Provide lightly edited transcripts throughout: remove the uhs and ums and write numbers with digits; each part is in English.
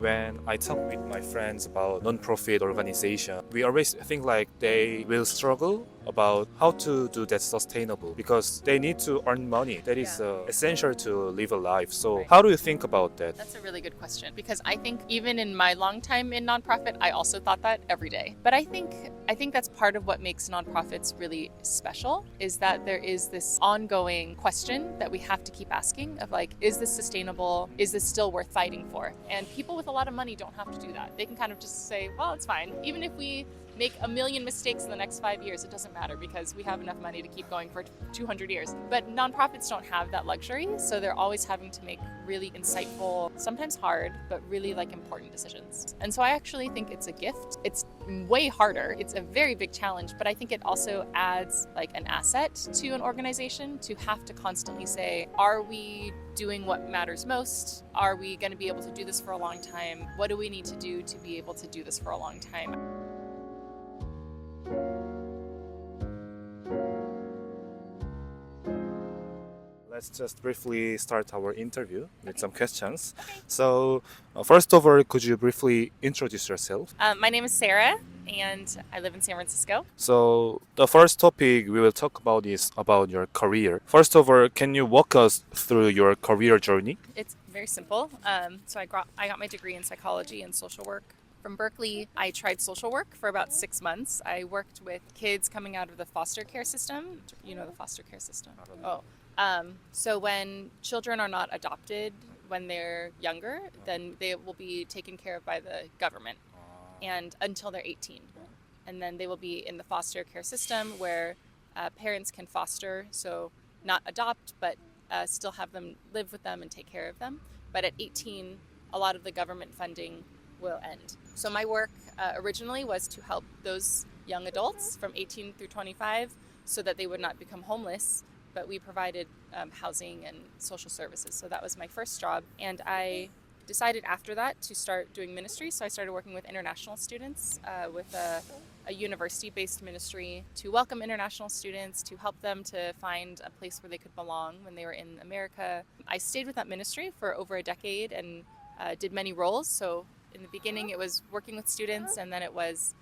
When I talk with my friends about non-profit organization, we always think like they will struggle about how to do that sustainable because they need to earn money. That is essential to live a life. So how do you think about that? That's a really good question because I think even in my long time in nonprofit, I also thought that every day. But I think that's part of what makes nonprofits really special is that there is this ongoing question that we have to keep asking of like, is this sustainable? Is this still worth fighting for? And people with a lot of money don't have to do that. They can kind of just say, well, it's fine. Even if we make a million mistakes in the next 5 years, it doesn't matter because we have enough money to keep going for 200 years. But nonprofits don't have that luxury, so they're always having to make really insightful, sometimes hard, but really like important decisions. And so I actually think it's a gift. It's way harder. It's a very big challenge, but I think it also adds like an asset to an organization to have to constantly say, are we doing what matters most? Are we going to be able to do this for a long time? What do we need to do to be able to do this for a long time? Let's just briefly start our interview with some questions. So, first of all, could you briefly introduce yourself? My name is Sarah, and I live in San Francisco. So, the first topic we will talk about is about your career. First of all, can you walk us through your career journey? It's very simple. So I got my degree in psychology and social work. From Berkeley, I tried social work for about 6 months. I worked with kids coming out of the foster care system. You know the foster care system? Oh. So when children are not adopted when they're younger, then they will be taken care of by the government and until they're 18. And then they will be in the foster care system where parents can foster, so not adopt, but still have them live with them and take care of them. But at 18, a lot of the government funding will end. So my work originally was to help those young adults from 18 through 25 so that they would not become homeless, but we provided housing and social services. So that was my first job. And I decided after that to start doing ministry. So I started working with international students with a university-based ministry to welcome international students, to help them to find a place where they could belong when they were in America. I stayed with that ministry for over a decade and did many roles. So in the beginning, it was working with students, and then it was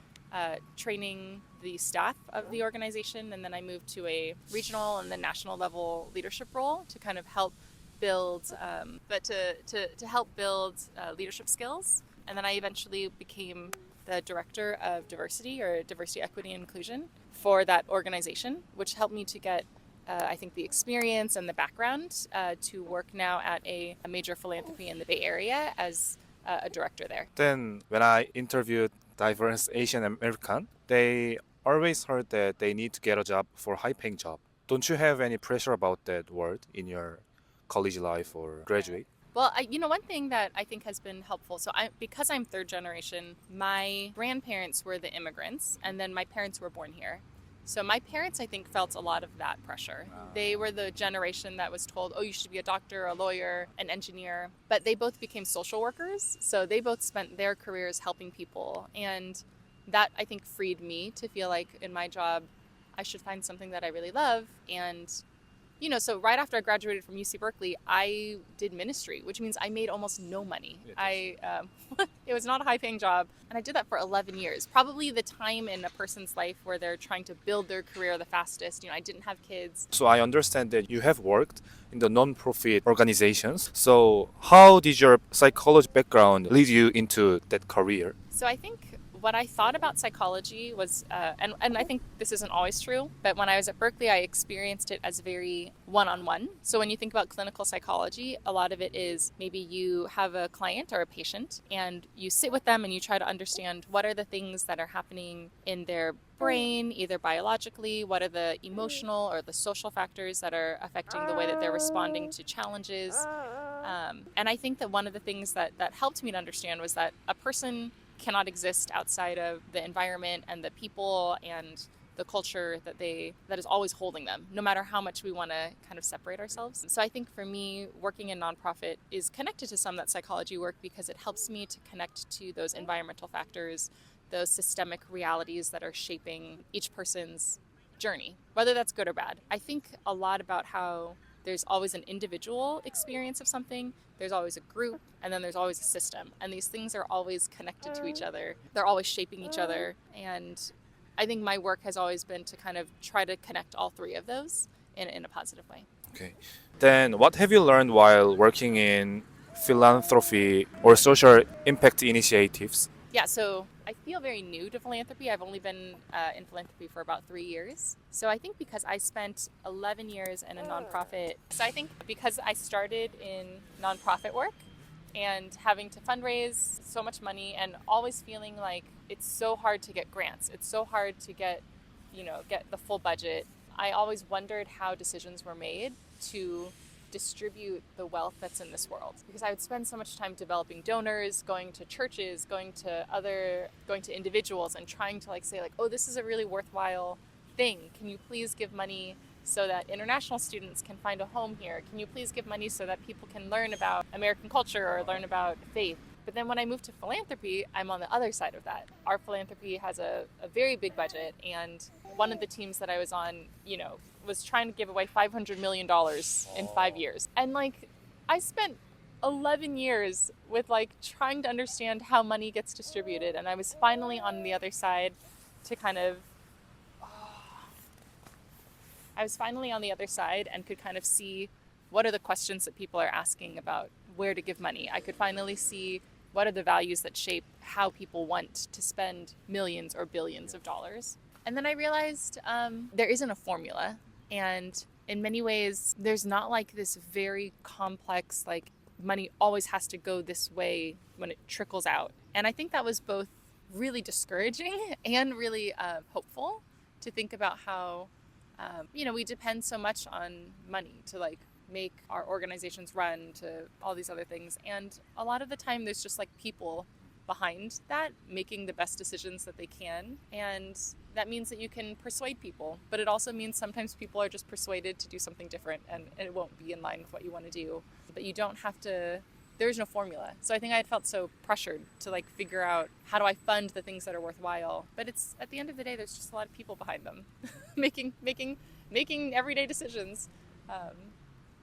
training the staff of the organization, and then I moved to a regional and then national level leadership role to kind of help build, to help build leadership skills. And then I eventually became the director of diversity or diversity, equity, and inclusion for that organization, which helped me to get I think the experience and the background to work now at a major philanthropy in the Bay Area as a director there. Then, when I interviewed diverse Asian American, they always heard that they need to get a job for high-paying job. Don't you have any pressure about that word in your college life or graduate? Well, one thing that I think has been helpful, so because I'm third generation, my grandparents were the immigrants, and then my parents were born here. So my parents, I think, felt a lot of that pressure. They were the generation that was told, oh, you should be a doctor, a lawyer, an engineer. But they both became social workers. So they both spent their careers helping people. And that, I think, freed me to feel like in my job, I should find something that I really love. And, so right after I graduated from UC Berkeley, I did ministry, which means I made almost no money. It was not a high-paying job, and I did that for 11 years. Probably the time in a person's life where they're trying to build their career the fastest. I didn't have kids. So I understand that you have worked in the non-profit organizations. So how did your psychology background lead you into that career? So I think what I thought about psychology was, and I think this isn't always true, but when I was at Berkeley, I experienced it as very one-on-one. So when you think about clinical psychology, a lot of it is maybe you have a client or a patient and you sit with them and you try to understand what are the things that are happening in their brain, either biologically, what are the emotional or the social factors that are affecting the way that they're responding to challenges. And I think that one of the things that helped me to understand was that a person cannot exist outside of the environment and the people and the culture that is always holding them, no matter how much we want to kind of separate ourselves. So I think for me, working in nonprofit is connected to some of that psychology work because it helps me to connect to those environmental factors, those systemic realities that are shaping each person's journey, whether that's good or bad. I think a lot about how There's always an individual experience of something, there's always a group, and then there's always a system. And these things are always connected to each other. They're always shaping each other. And I think my work has always been to kind of try to connect all three of those in a positive way. Okay. Then what have you learned while working in philanthropy or social impact initiatives? Yeah, so I feel very new to philanthropy. I've only been in philanthropy for about 3 years. So I think because I spent 11 years in a nonprofit, so I think because I started in nonprofit work and having to fundraise so much money and always feeling like it's so hard to get grants. It's so hard to get the full budget. I always wondered how decisions were made to distribute the wealth that's in this world, because I would spend so much time developing donors, going to churches, going to individuals and trying to say oh, this is a really worthwhile thing. Can you please give money so that international students can find a home here? Can you please give money so that people can learn about American culture or learn about faith? But then when I moved to philanthropy, I'm on the other side of that. Our philanthropy has a very big budget, and one of the teams that I was on, was trying to give away $500 million in 5 years. And I spent 11 years with trying to understand how money gets distributed, and I was finally on the other side to and could kind of see what are the questions that people are asking about where to give money. I could finally see what are the values that shape how people want to spend millions or billions of dollars. And then I realized there isn't a formula. And in many ways, there's not this very complex, money always has to go this way when it trickles out. And I think that was both really discouraging and really hopeful to think about how, we depend so much on money to make our organizations run, to all these other things. And a lot of the time there's just people behind that making the best decisions that they can. And that means that you can persuade people, but it also means sometimes people are just persuaded to do something different and it won't be in line with what you want to do. But you don't have to, there's no formula. So I think I had felt so pressured to figure out how do I fund the things that are worthwhile. But it's at the end of the day, there's just a lot of people behind them making everyday decisions.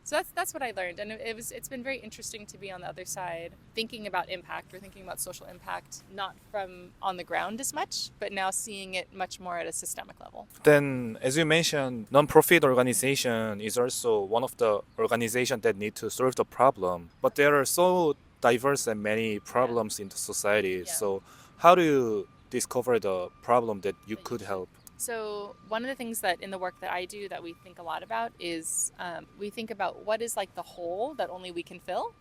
So that's what I learned, and it's been very interesting to be on the other side, thinking about impact or thinking about social impact, not from on the ground as much, but now seeing it much more at a systemic level. Then, as you mentioned, non-profit organization is also one of the organizations that need to solve the problem. But there are so diverse and many problems in the society. Yeah. So how do you discover the problem that you could help? So one of the things that in the work that I do that we think a lot about is we think about what is the hole that only we can fill.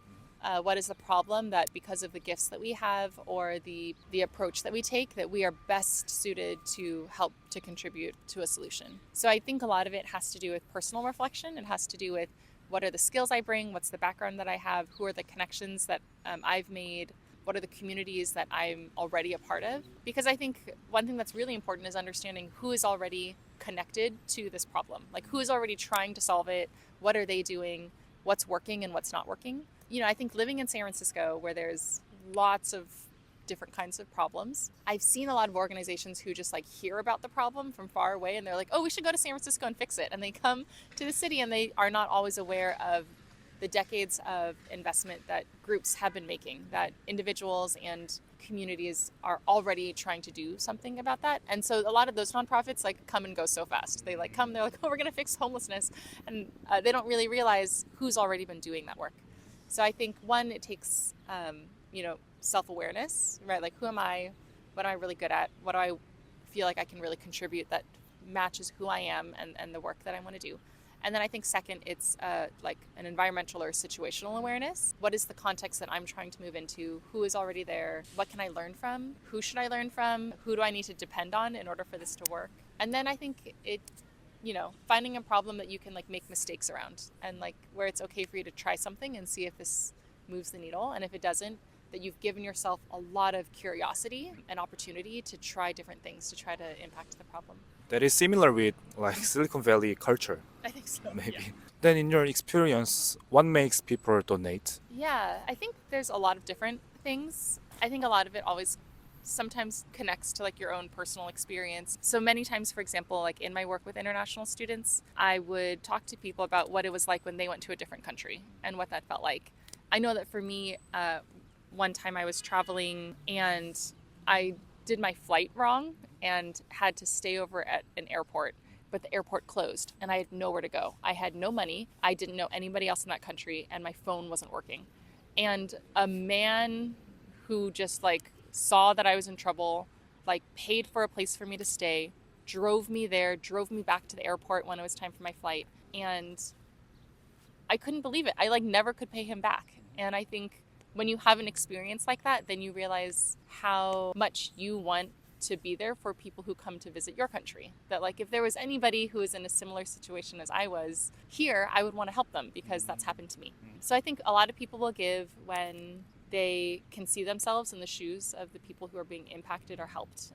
What is the problem that because of the gifts that we have or the approach that we take that we are best suited to help to contribute to a solution. So I think a lot of it has to do with personal reflection. It has to do with what are the skills I bring, what's the background that I have, who are the connections that I've made, what are the communities that I'm already a part of? Because I think one thing that's really important is understanding who is already connected to this problem. Who is already trying to solve it? What are they doing? What's working and what's not working? I think living in San Francisco, where there's lots of different kinds of problems, I've seen a lot of organizations who just hear about the problem from far away and they're oh, we should go to San Francisco and fix it. And they come to the city and they are not always aware of the decades of investment that groups have been making, that individuals and communities are already trying to do something about that. And so a lot of those nonprofits come and go so fast. They come, they're oh, we're going to fix homelessness. And they don't really realize who's already been doing that work. So I think one, it takes, self-awareness, right? Who am I? What am I really good at? What do I feel I can really contribute that matches who I am and the work that I want to do? And then I think second, it's an environmental or situational awareness. What is the context that I'm trying to move into? Who is already there? What can I learn from? Who should I learn from? Who do I need to depend on in order for this to work? And then I think it, finding a problem that you can make mistakes around and where it's okay for you to try something and see if this moves the needle. And if it doesn't, that you've given yourself a lot of curiosity and opportunity to try different things to try to impact the problem. That is similar with Silicon Valley culture. I think so. Maybe. Yeah. Then in your experience, what makes people donate? Yeah, I think there's a lot of different things. I think a lot of it always sometimes connects to like your own personal experience. So many times, for example, like in my work with international students, I would talk to people about what it was like when they went to a different country and what that felt like. I know that for me, one time I was traveling and I did my flight wrong and had to stay over at an airport, but the airport closed and I had nowhere to go. I had no money. I didn't know anybody else in that country and my phone wasn't working. And a man who just like saw that I was in trouble, like paid for a place for me to stay, drove me there, drove me back to the airport when it was time for my flight. And I couldn't believe it. I like never could pay him back. And I think when you have an experience like that, then you realize how much you want to be there for people who come to visit your country. That like if there was anybody who was in a similar situation as I was here, I would want to help them because that's happened to me. So I think a lot of people will give when they can see themselves in the shoes of the people who are being impacted or helped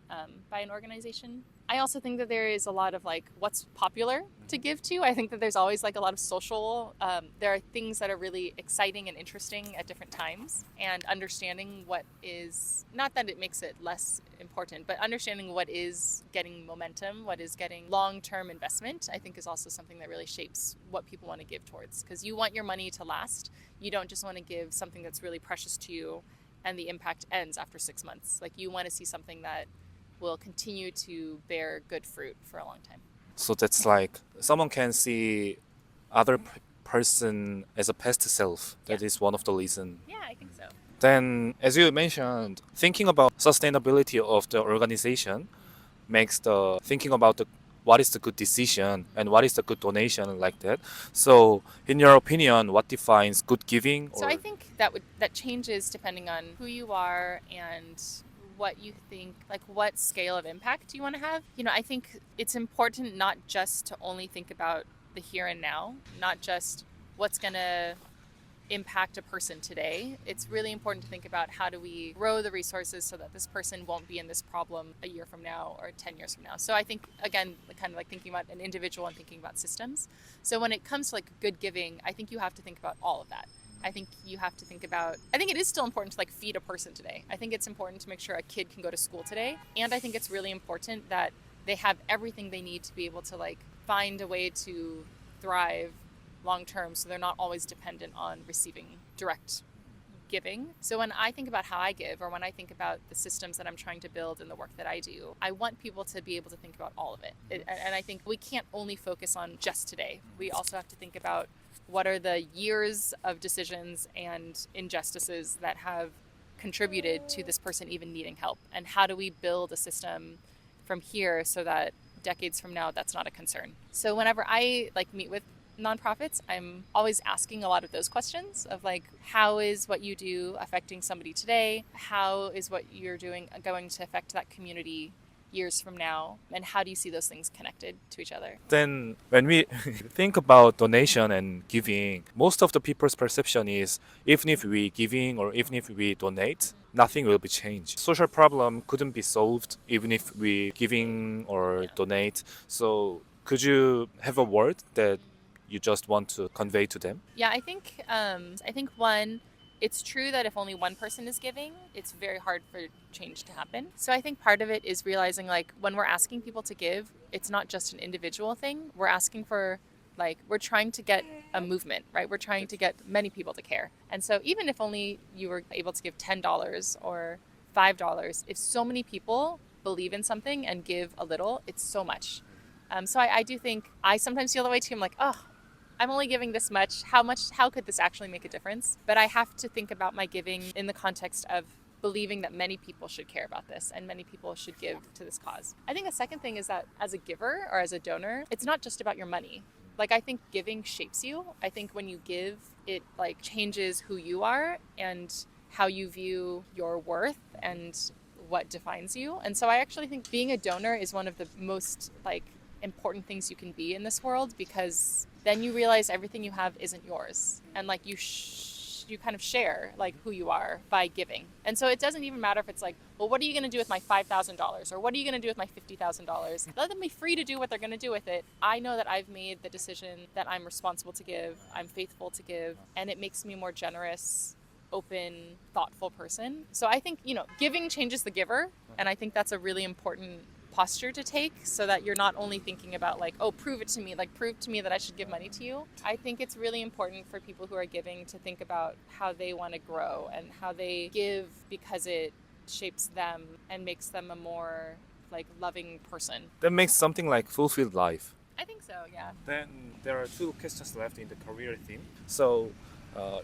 by an organization. I also think that there is a lot of like what's popular to give to. I think that there's always like a lot of social, there are things that are really exciting and interesting at different times, and understanding what is, not that it makes it less important, but understanding what is getting momentum, what is getting long-term investment, I think is also something that really shapes what people want to give towards. Because you want your money to last. You don't just want to give something that's really precious to you and the impact ends after 6 months. Like you want to see something that will continue to bear good fruit for a long time. So that's like someone can see other person as a past self. That is one of the reasons. Yeah, I think so. Then, as you mentioned, thinking about sustainability of the organization makes the thinking about the what is the good decision and what is the good donation like that. So, in your opinion, what defines good giving? So I think that changes depending on who you are and what you think, like what scale of impact you want to have. You know, I think it's important not just to only think about the here and now, not just what's going to impact a person today. It's really important to think about how do we grow the resources so that this person won't be in this problem a year from now or 10 years from now. So I think, again, kind of like thinking about an individual and thinking about systems. So when it comes to like good giving, I think you have to think about all of that. I think you have to think about, I think it is still important to like feed a person today. I think it's important to make sure a kid can go to school today. And I think it's really important that they have everything they need to be able to like find a way to thrive long term, so they're not always dependent on receiving direct giving. So when I think about how I give, or when I think about the systems that I'm trying to build in the work that I do, I want people to be able to think about all of it. And I think we can't only focus on just today. We also have to think about what are the years of decisions and injustices that have contributed to this person even needing help, and how do we build a system from here so that decades from now that's not a concern. So whenever I like meet with nonprofits, I'm always asking a lot of those questions of like, how is what you do affecting somebody today? How is what you're doing going to affect that community years from now? And how do you see those things connected to each other? Then when we think about donation and giving, most of the people's perception is even if we giving or even if we donate, nothing will be changed. Social problem couldn't be solved even if we giving or donate. So could you have a word that you just want to convey to them? Yeah, I think one, it's true that if only one person is giving, it's very hard for change to happen. So I think part of it is realizing like when we're asking people to give, it's not just an individual thing. We're asking for like, we're trying to get a movement, right? We're trying to get many people to care. And so even if only you were able to give $10 or $5, if so many people believe in something and give a little, it's so much. So I do think I sometimes feel the way too. I'm like, oh, I'm only giving this much. How could this actually make a difference? But I have to think about my giving in the context of believing that many people should care about this and many people should give to this cause. I think a second thing is that as a giver or as a donor, it's not just about your money. Like I think giving shapes you. I think when you give, it like changes who you are and how you view your worth and what defines you. And so I actually think being a donor is one of the most like important things you can be in this world, because then you realize everything you have isn't yours, and like you kind of share like who you are by giving. And so it doesn't even matter if it's like, well, what are you going to do with my $5,000 or what are you going to do with my $50,000? Let them be free to do what they're going to do with it. I know that I've made the decision that I'm responsible to give, I'm faithful to give, and it makes me more generous open, thoughtful person. So I think, giving changes the giver. And I think that's a really important posture to take so that you're not only thinking about like, oh, prove it to me, like prove to me that I should give money to you. I think it's really important for people who are giving to think about how they want to grow and how they give because it shapes them and makes them a more like loving person. That makes something like fulfilled life. I think so, yeah. Then there are 2 questions left in the career theme. So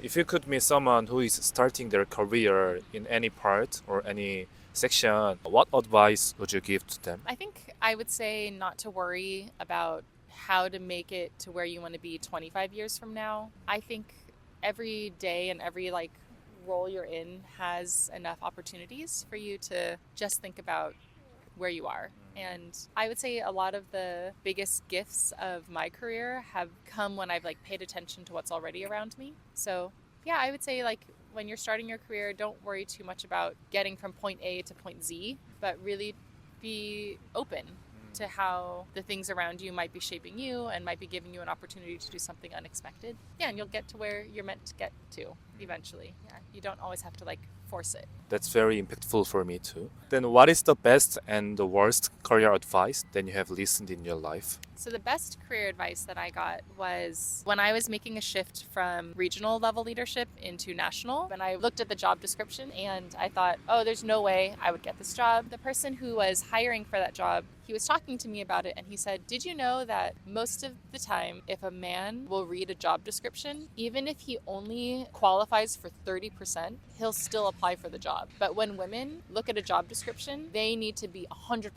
if you could meet someone who is starting their career in any part or any section, what advice would you give to them? I think I would say not to worry about how to make it to where you want to be 25 years from now. I think every day and every like role you're in has enough opportunities for you to just think about where you are. And I would say a lot of the biggest gifts of my career have come when I've like paid attention to what's already around me. So yeah, I would say like when you're starting your career, don't worry too much about getting from point A to point Z, but really be open to how the things around you might be shaping you and might be giving you an opportunity to do something unexpected. Yeah, and you'll get to where you're meant to get to eventually. Yeah, you don't always have to like force it. That's very impactful for me too. Then what is the best and the worst career advice that you have listened in your life? So the best career advice that I got was when I was making a shift from regional level leadership into national. And I looked at the job description and I thought, oh, there's no way I would get this job. The person who was hiring for that job, he was talking to me about it and he said, did you know that most of the time, if a man will read a job description, even if he only qualifies for 30%, he'll still apply for the job. But when women look at a job description, they need to be 100%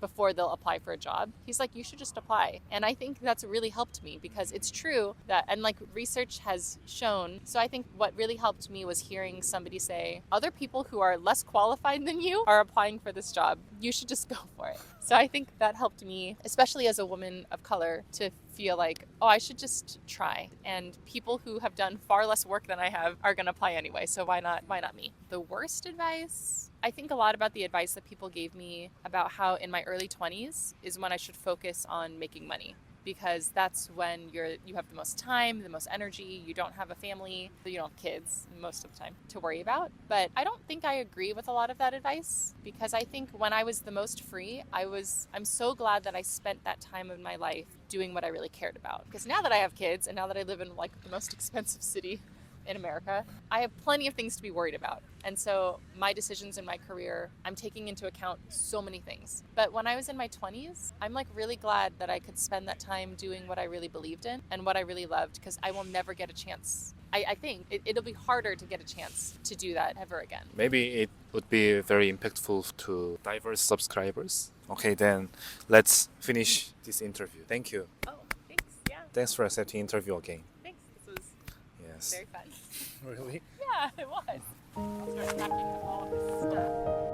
before they'll apply for a job. He's like, you should just apply. And I think that's really helped me because it's true that, and like research has shown, so I think what really helped me was hearing somebody say, other people who are less qualified than you are applying for this job. You should just go for it. So I think that helped me, especially as a woman of color, to feel like, oh, I should just try. And people who have done far less work than I have are going to apply anyway. So why not me? The worst advice? I think a lot about the advice that people gave me about how in my early 20s is when I should focus on making money. Because that's when you have the most time, the most energy, you don't have a family, you don't have kids most of the time to worry about. But I don't think I agree with a lot of that advice because I think when I was the most free, I'm so glad that I spent that time of my life doing what I really cared about. Because now that I have kids and now that I live in like the most expensive city in America, I have plenty of things to be worried about. And so my decisions in my career, I'm taking into account so many things. But when I was in my 20s, I'm like really glad that I could spend that time doing what I really believed in and what I really loved because I will never get a chance. I think it'll be harder to get a chance to do that ever again. Maybe it would be very impactful to diverse subscribers. Okay, then let's finish this interview. Thank you. Oh, thanks. Yeah. Thanks for accepting interview again. Thanks. This was Yes. very fun. Really? Yeah, it was. I'll start packing all of this stuff.